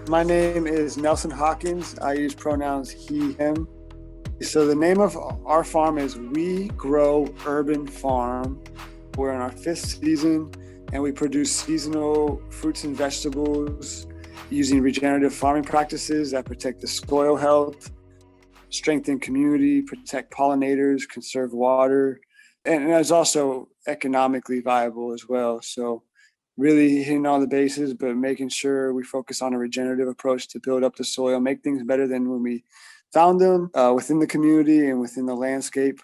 My name is Nelson Hawkins. I use pronouns he, him. So the name of our farm is We Grow Urban Farm. We're in our 5th season and we produce seasonal fruits and vegetables using regenerative farming practices that protect the soil health, strengthen community, protect pollinators, conserve water, and it's also economically viable as well. So really hitting all the bases, but making sure we focus on a regenerative approach to build up the soil, make things better than when we found them within the community and within the landscape.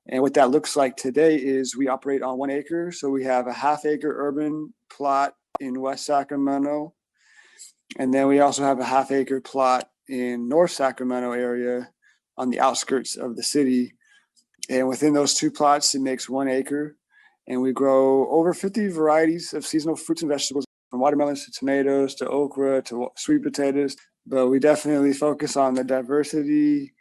And what that looks like today is we operate on 1 acre. So we have a half-acre urban plot in West Sacramento. And then we also have a half-acre plot in North Sacramento area on the outskirts of the city. And within those 2 plots, it makes 1 acre. And we grow over 50 varieties of seasonal fruits and vegetables, from watermelons to tomatoes to okra to sweet potatoes. But we definitely focus on the diversity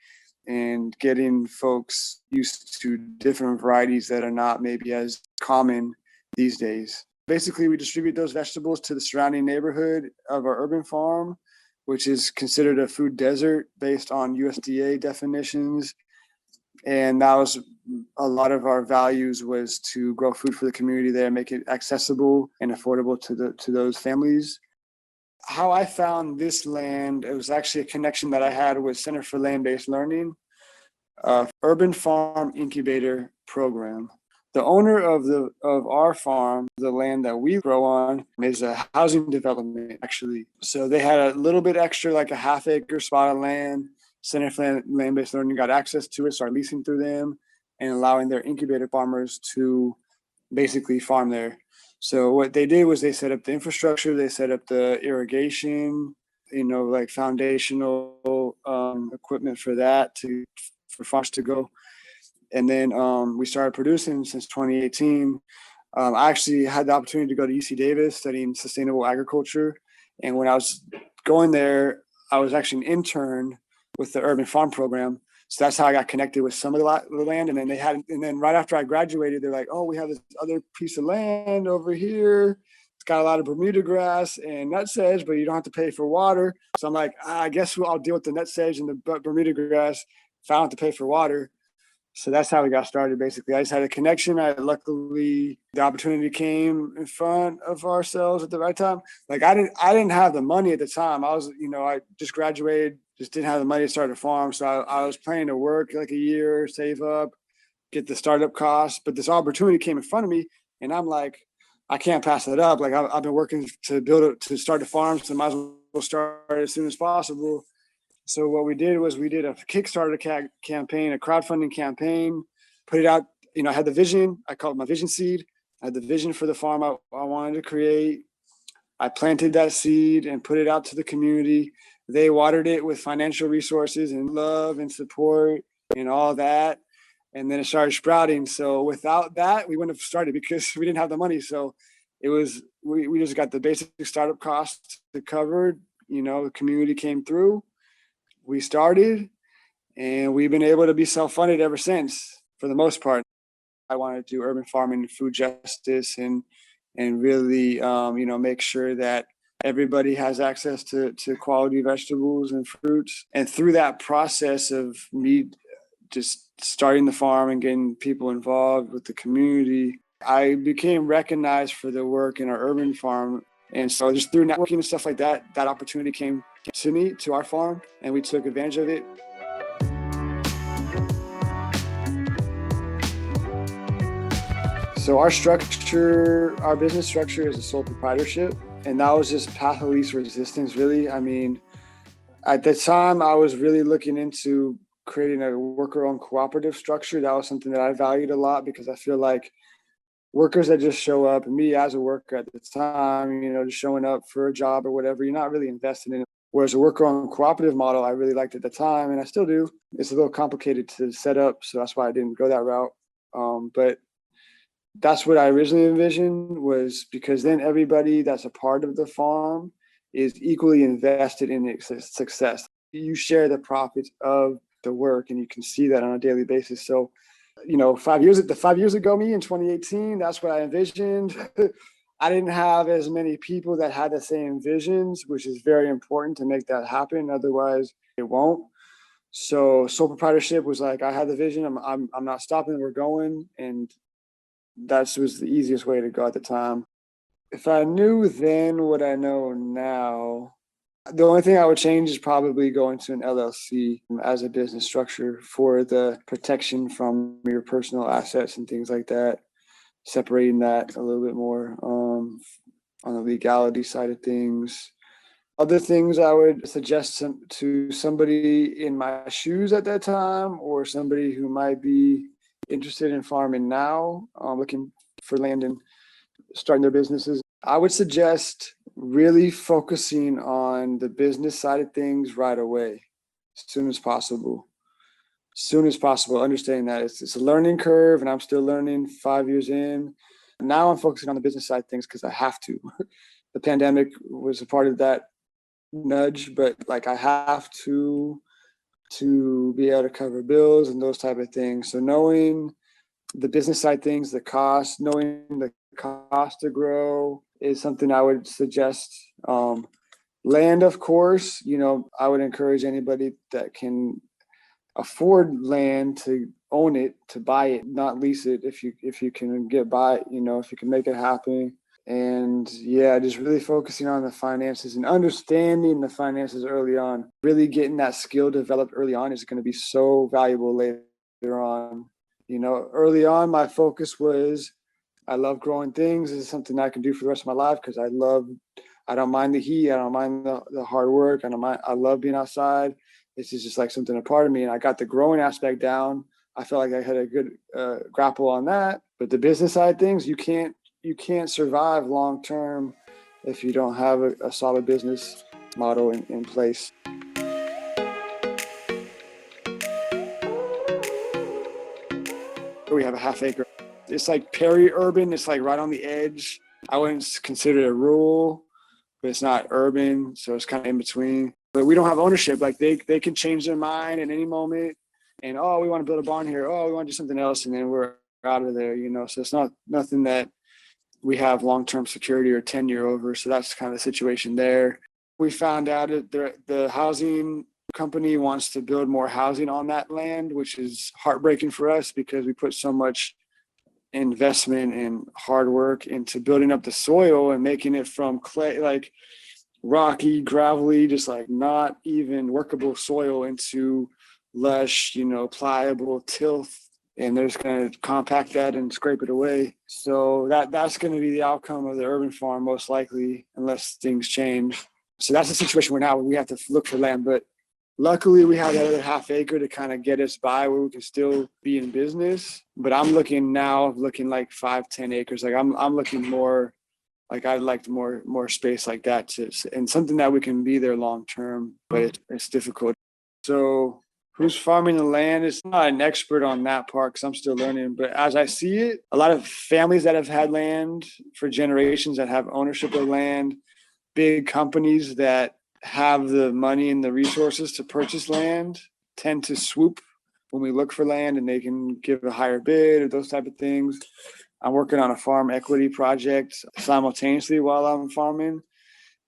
and getting folks used to different varieties that are not maybe as common these days. Basically, we distribute those vegetables to the surrounding neighborhood of our urban farm, which is considered a food desert based on USDA definitions. And that was a lot of our values, was to grow food for the community there, make it accessible and affordable to those families. How I found this land, it was actually a connection that I had with Center for Land-Based Learning, Urban Farm Incubator Program. The owner of our farm, the land that we grow on, is a housing development, actually. So they had a little bit extra, like a half-acre spot of land. Center for Land-Based Learning got access to it, started leasing through them and allowing their incubator farmers to basically farm there. So what they did was they set up the infrastructure, they set up the irrigation, like foundational equipment for that, for farms to go. And then we started producing since 2018. I actually had the opportunity to go to UC Davis studying sustainable agriculture. And when I was going there, I was actually an intern with the urban farm program. So that's how I got connected with some of the land. And then right after I graduated, they're like, oh, we have this other piece of land over here. It's got a lot of Bermuda grass and nut sedge, but you don't have to pay for water. So I'm like, I guess I'll deal with the nut sedge and the Bermuda grass if I don't have to pay for water. So that's how we got started, basically. I just had a connection. Luckily, the opportunity came in front of ourselves at the right time. Like I didn't have the money at the time. I just graduated, just didn't have the money to start a farm. So I was planning to work like a year, save up, get the startup costs. But this opportunity came in front of me, and I'm like, I can't pass it up. Like I've been working to start a farm, so I might as well start as soon as possible. So what we did was we did a Kickstarter campaign, a crowdfunding campaign, put it out. I had the vision. I called it my vision seed. I had the vision for the farm I wanted to create. I planted that seed and put it out to the community. They watered it with financial resources and love and support and all that. And then it started sprouting. So without that, we wouldn't have started because we didn't have the money. So we just got the basic startup costs covered. The community came through. We started, and we've been able to be self-funded ever since, for the most part. I wanted to do urban farming and food justice and really, make sure that everybody has access to quality vegetables and fruits. And through that process of me just starting the farm and getting people involved with the community, I became recognized for the work in our urban farm. And so just through networking and stuff like that, that opportunity came to our farm, and we took advantage of it. So our business structure is a sole proprietorship, and that was just path of least resistance, really. I mean, at the time, I was really looking into creating a worker-owned cooperative structure. That was something that I valued a lot because I feel like workers that just show up, and me as a worker at the time, just showing up for a job or whatever, you're not really invested in it. Whereas a worker-owned cooperative model, I really liked at the time, and I still do. It's a little complicated to set up, so that's why I didn't go that route. But that's what I originally envisioned, was because then everybody that's a part of the farm is equally invested in its success. You share the profits of the work, and you can see that on a daily basis. So, 5 years ago, me in 2018, that's what I envisioned. I didn't have as many people that had the same visions, which is very important to make that happen. Otherwise, it won't. So sole proprietorship was like, I had the vision. I'm not stopping. We're going, and that was the easiest way to go at the time. If I knew then what I know now, the only thing I would change is probably going to an LLC as a business structure for the protection from your personal assets and things like that, separating that a little bit more on the legality side of things. Other things I would suggest to somebody in my shoes at that time, or somebody who might be interested in farming now, looking for land and starting their businesses, I would suggest really focusing on the business side of things right away, as soon as possible. As soon as possible, understanding that it's a learning curve, and I'm still learning 5 years in. Now I'm focusing on the business side of things because I have to. The pandemic was a part of that nudge, but like I have to be able to cover bills and those type of things. So knowing the business side things, the cost, knowing the cost to grow is something I would suggest. Land, of course, I would encourage anybody that can afford land to own it, to buy it, not lease it. If you can get by, if you can make it happen. And yeah, just really focusing on the finances and understanding the finances early on. Really getting that skill developed early on is going to be so valuable later on. Early on, my focus was, I love growing things. This is something I can do for the rest of my life because I don't mind the heat. I don't mind the hard work. I love being outside. This is just like something a part of me. And I got the growing aspect down. I felt like I had a good grapple on that. But the business side of things, you can't survive long term if you don't have a solid business model in place. We have a half acre. It's like peri-urban. It's like right on the edge. I wouldn't consider it rural, but it's not urban, so it's kind of in between. But we don't have ownership. Like they can change their mind at any moment, and we want to build a barn here. We want to do something else, and then we're out of there. So it's not nothing that we have long-term security or tenure over. So that's kind of the situation there. We found out that the housing company wants to build more housing on that land, which is heartbreaking for us because we put so much investment and hard work into building up the soil and making it from clay, like rocky, gravelly, just like not even workable soil, into lush, pliable tilth. And they're just going to compact that and scrape it away. So that's going to be the outcome of the urban farm, most likely, unless things change. So that's the situation we're now. We have to look for land, but luckily we have that other half acre to kind of get us by where we can still be in business. But I'm looking like 5-10 acres. Like I'm looking more like I'd like more space like that and something that we can be there long term, but it's difficult. So who's farming the land is not an expert on that part because I'm still learning. But as I see it, a lot of families that have had land for generations, that have ownership of land, big companies that have the money and the resources to purchase land tend to swoop when we look for land, and they can give a higher bid or those type of things. I'm working on a farm equity project simultaneously while I'm farming.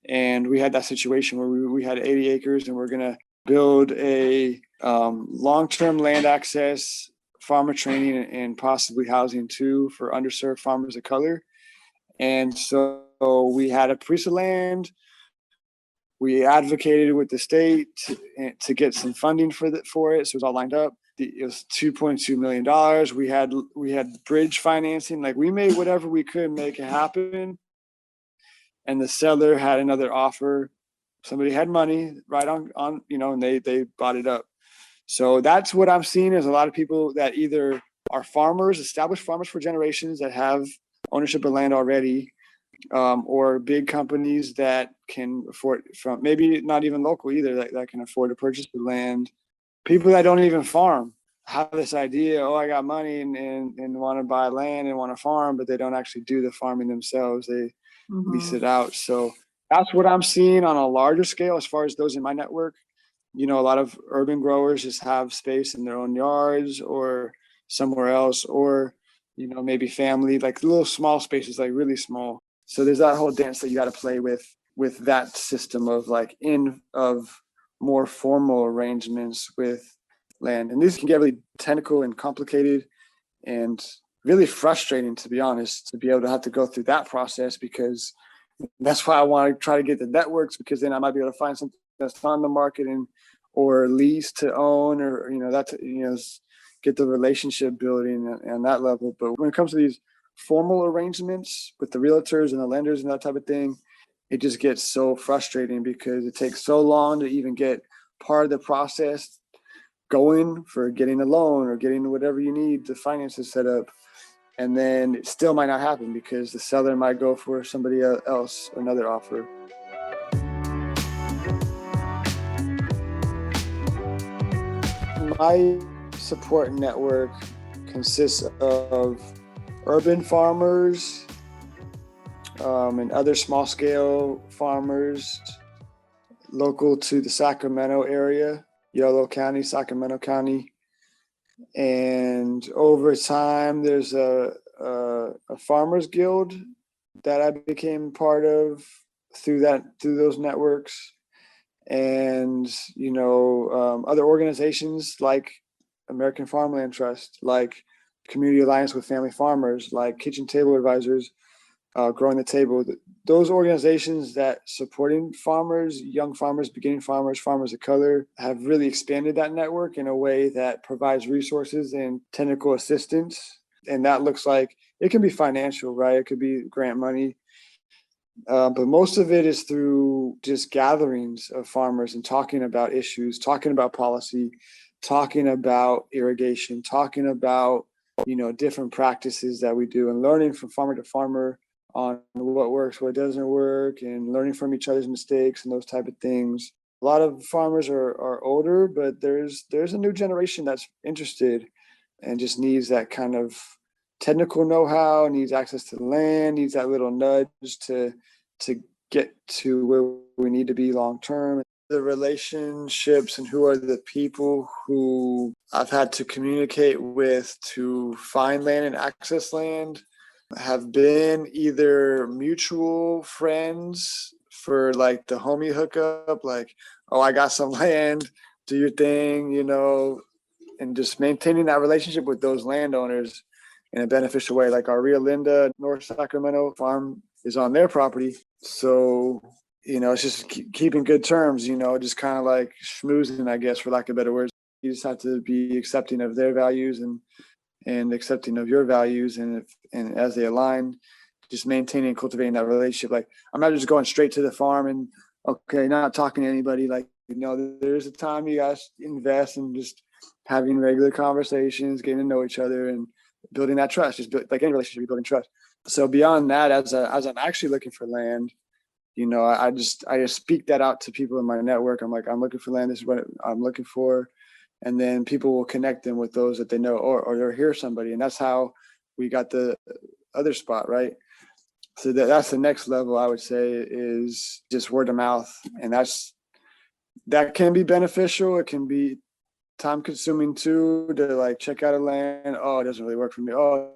And we had that situation where we had 80 acres and we're going to build a long-term land access, farmer training, and possibly housing too for underserved farmers of color. And so we had a piece of land. We advocated with the state to get some funding for it. So it was all lined up. It was $2.2 million. We had bridge financing. Like we made whatever we could make it happen. And the seller had another offer. Somebody had money right on, and they bought it up. So that's what I'm seeing is a lot of people that either are farmers, established farmers for generations that have ownership of land already, or big companies that can afford, from maybe not even local either, that can afford to purchase the land. People that don't even farm have this idea, I got money and want to buy land and want to farm, but they don't actually do the farming themselves. They lease it out. So that's what I'm seeing on a larger scale as far as those in my network. A lot of urban growers just have space in their own yards or somewhere else, or, maybe family, like little small spaces, like really small. So there's that whole dance that you got to play with that system of like of more formal arrangements with land. And these can get really technical and complicated and really frustrating, to be honest, to be able to have to go through that process, because that's why I want to try to get the networks, because then I might be able to find something that's on the market and or lease to own, or that's get the relationship building and that level. But when it comes to these formal arrangements with the realtors and the lenders and that type of thing, it just gets so frustrating because it takes so long to even get part of the process going for getting a loan or getting whatever you need to finance it set up. And then it still might not happen because the seller might go for somebody else, another offer. My support network consists of urban farmers and other small scale farmers local to the Sacramento area, Yolo County, Sacramento County. And over time, there's a farmers guild that I became part of through those networks. And other organizations like American Farmland Trust, like Community Alliance with Family Farmers, like Kitchen Table Advisors, Growing the Table. Those organizations that supporting farmers, young farmers, beginning farmers, farmers of color, have really expanded that network in a way that provides resources and technical assistance. And that looks like it can be financial, right? It could be grant money. But most of it is through just gatherings of farmers and talking about issues, talking about policy, talking about irrigation, talking about, different practices that we do, and learning from farmer to farmer on what works, what doesn't work, and learning from each other's mistakes and those type of things. A lot of farmers are older, but there's a new generation that's interested and just needs that kind of technical know-how, needs access to the land, needs that little nudge to get to where we need to be long term. The relationships and who are the people who I've had to communicate with to find land and access land have been either mutual friends for like the homie hookup, like, oh, I got some land, do your thing, and just maintaining that relationship with those landowners in a beneficial way. Like our Rio Linda North Sacramento farm is on their property. So, it's just keeping good terms, just kind of like schmoozing, I guess, for lack of better words. You just have to be accepting of their values and accepting of your values, and as they align, just maintaining and cultivating that relationship. Like, I'm not just going straight to the farm and not talking to anybody. Like, there's a time you guys invest in just having regular conversations, getting to know each other, and building that trust. Just like any relationship, you're building trust. So beyond that, as I'm actually looking for land, I just speak that out to people in my network. I'm like, I'm looking for land. This is what I'm looking for. And then people will connect them with those that they know, or they'll hear somebody. And that's how we got the other spot, right? So that's the next level, I would say, is just word of mouth. And that can be beneficial. It can be time consuming too, to like check out a land. Oh, it doesn't really work for me. Oh,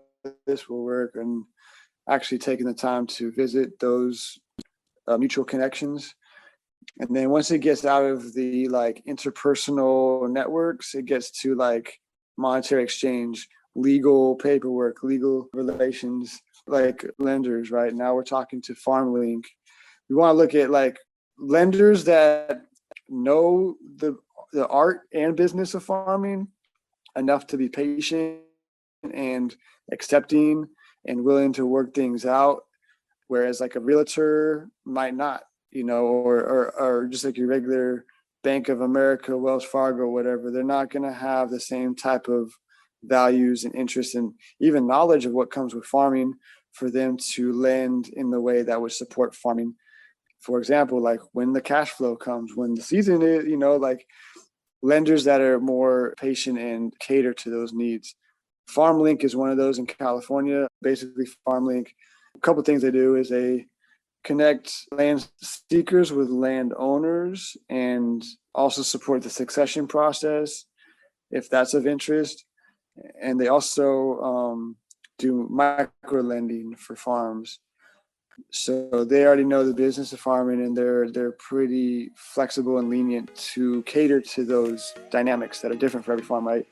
this will work. And actually taking the time to visit those mutual connections. And then once it gets out of the like interpersonal networks, it gets to like monetary exchange, legal paperwork, legal relations, like lenders. Right now we're talking to FarmLink. We want to look at like lenders that know the art and business of farming enough to be patient and accepting and willing to work things out, whereas like a realtor might not, or just like your regular Bank of America, Wells Fargo, whatever. They're not going to have the same type of values and interests and even knowledge of what comes with farming for them to lend in the way that would support farming. For example, like when the cash flow comes, when the season is, like lenders that are more patient and cater to those needs. FarmLink is one of those in California. Basically, FarmLink, a couple of things they do is they connect land seekers with landowners and also support the succession process if that's of interest. And they also do micro lending for farms. So they already know the business of farming, and they're pretty flexible and lenient to cater to those dynamics that are different for every farm, right?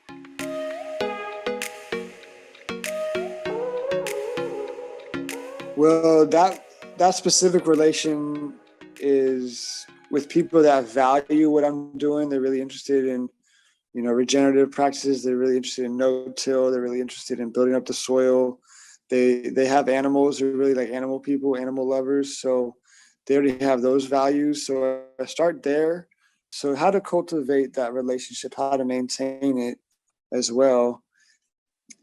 Well, that specific relation is with people that value what I'm doing. They're really interested in, regenerative practices. They're really interested in no-till. They're really interested in building up the soil. They have animals. They're really like animal people, animal lovers. So they already have those values. So I start there. So how to cultivate that relationship, how to maintain it as well,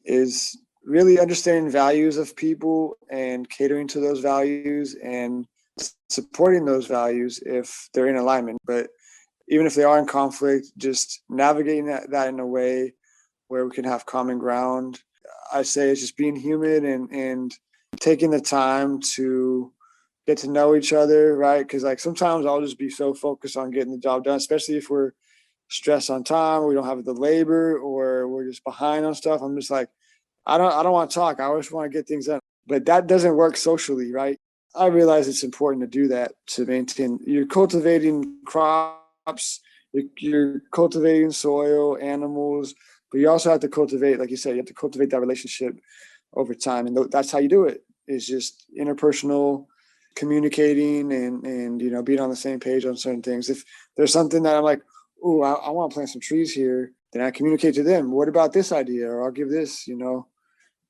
is really understanding values of people and catering to those values and supporting those values if they're in alignment. But even if they are in conflict, just navigating that in a way where we can have common ground. I say it's just being human and taking the time to get to know each other, right? Because like sometimes I'll just be so focused on getting the job done, especially if we're stressed on time, or we don't have the labor, or we're just behind on stuff. I'm just like, I don't want to talk. I always want to get things done. But that doesn't work socially, right? I realize it's important to do that to maintain. You're cultivating crops, you're cultivating soil, animals, but you also have to cultivate, like you said, you have to cultivate that relationship over time, and that's how you do it. It's just interpersonal communicating and being on the same page on certain things. If there's something that I'm like, oh, I want to plant some trees here, then I communicate to them. What about this idea? Or I'll give this,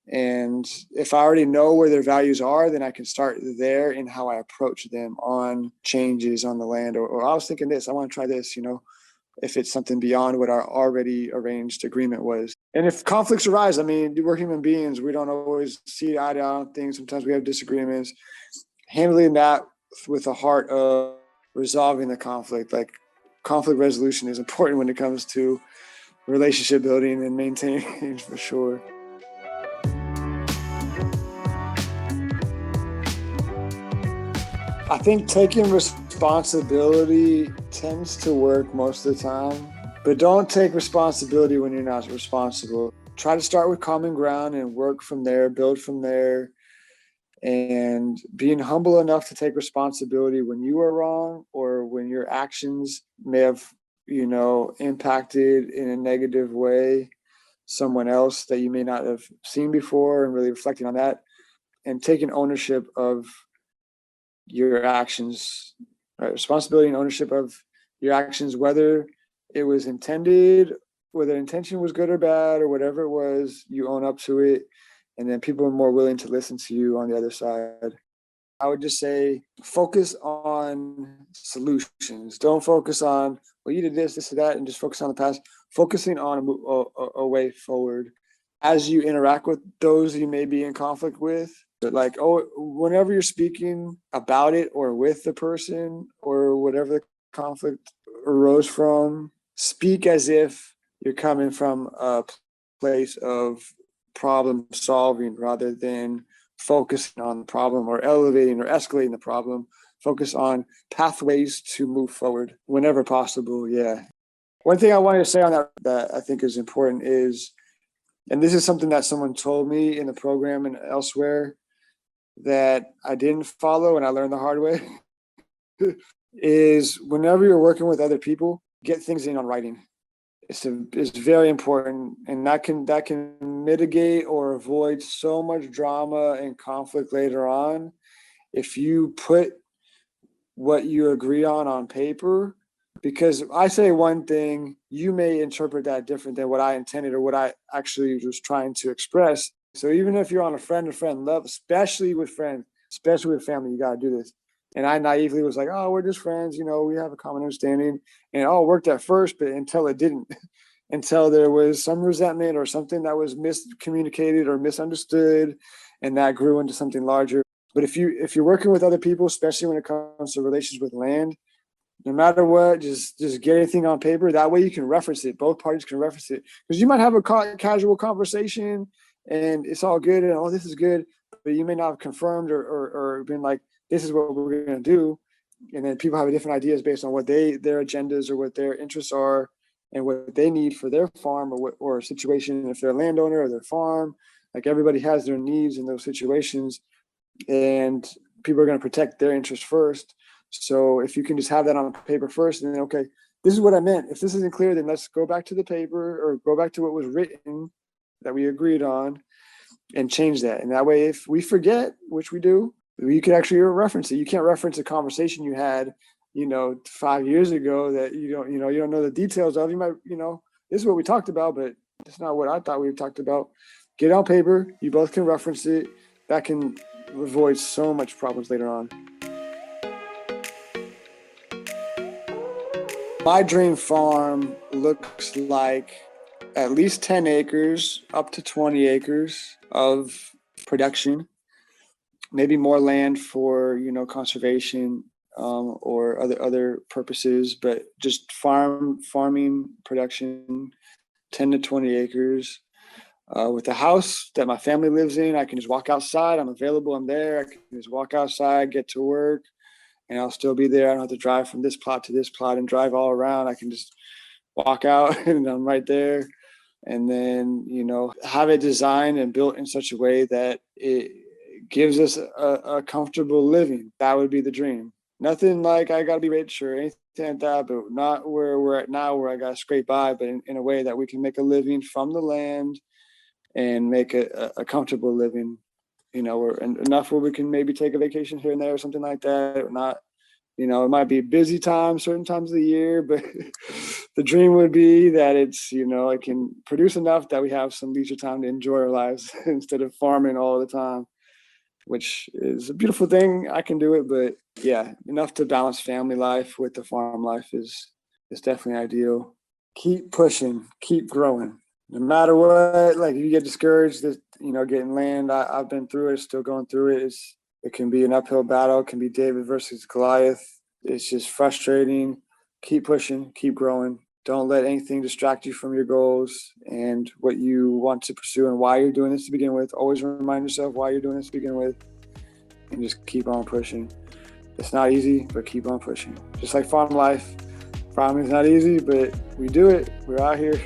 And if I already know where their values are, then I can start there in how I approach them on changes on the land. Or I was thinking this, I want to try this, if it's something beyond what our already arranged agreement was. And if conflicts arise, I mean, we're human beings. We don't always see eye to eye on things. Sometimes we have disagreements. Handling that with a heart of resolving the conflict, like conflict resolution is important when it comes to relationship building and maintaining for sure. I think taking responsibility tends to work most of the time, but don't take responsibility when you're not responsible. Try to start with common ground and work from there, build from there, and being humble enough to take responsibility when you are wrong or when your actions may have, impacted in a negative way someone else that you may not have seen before, and really reflecting on that and taking ownership of your actions, right? Responsibility and ownership of your actions, whether it was intended, whether intention was good or bad, or whatever it was, you own up to it. And then people are more willing to listen to you on the other side. I would just say focus on solutions. Don't focus on, well, you did this, this, or that, and just focus on the past. Focusing on a way forward. As you interact with those you may be in conflict with, like, whenever you're speaking about it or with the person or whatever the conflict arose from, speak as if you're coming from a place of problem solving rather than focusing on the problem or elevating or escalating the problem. Focus on pathways to move forward whenever possible. Yeah. One thing I wanted to say on that I think is important is, and this is something that someone told me in the program and elsewhere that I didn't follow and I learned the hard way, is whenever you're working with other people, get things in on writing. It's very important, and that can mitigate or avoid so much drama and conflict later on. If you put what you agree on paper, because I say one thing, you may interpret that different than what I intended or what I actually was trying to express. So even if you're on a friend-to-friend level, especially with friends, especially with family, you got to do this. And I naively was like, oh, we're just friends, we have a common understanding. And it all worked at first, but until it didn't, until there was some resentment or something that was miscommunicated or misunderstood, and that grew into something larger. But if you're working with other people, especially when it comes to relations with land, no matter what, just get anything on paper. That way you can reference it. Both parties can reference it. Because you might have a casual conversation and it's all good and, oh, this is good, but you may not have confirmed or been like, this is what we're going to do. And then people have different ideas based on what their agendas or what their interests are and what they need for their farm or situation, if they're a landowner or their farm. Like, everybody has their needs in those situations. And people are going to protect their interest first. So if you can just have that on paper first, and then, okay, this is what I meant. If this isn't clear, then let's go back to the paper or go back to what was written that we agreed on and change that. And that way, if we forget, which we do, you can actually reference it. You can't reference a conversation you had, 5 years ago that you don't know the details of. You might, this is what we talked about, but it's not what I thought we talked about. Get it on paper. You both can reference it. That can avoid so much problems later on. My dream farm looks like at least 10 acres, up to 20 acres of production, maybe more land for, conservation or other purposes, but just farming production, 10 to 20 acres. With a house that my family lives in, I can just walk outside. I'm available. I'm there. I can just walk outside, get to work, and I'll still be there. I don't have to drive from this plot to this plot and drive all around. I can just walk out and I'm right there. And then, have it designed and built in such a way that it gives us a comfortable living. That would be the dream. Nothing like I got to be rich or anything like that, but not where we're at now, where I got to scrape by, but in a way that we can make a living from the land and make a comfortable living, or enough where we can maybe take a vacation here and there or something like that, or not, it might be a busy time, certain times of the year, but the dream would be that it's, it can produce enough that we have some leisure time to enjoy our lives instead of farming all the time, which is a beautiful thing. I can do it, but yeah, enough to balance family life with the farm life is definitely ideal. Keep pushing, keep growing. No matter what, like if you get discouraged, getting land, I've been through it, still going through it. It can be an uphill battle. It can be David versus Goliath. It's just frustrating. Keep pushing, keep growing. Don't let anything distract you from your goals and what you want to pursue and why you're doing this to begin with. Always remind yourself why you're doing this to begin with and just keep on pushing. It's not easy, but keep on pushing. Just like farm life. Farming is not easy, but we do it. We're out here.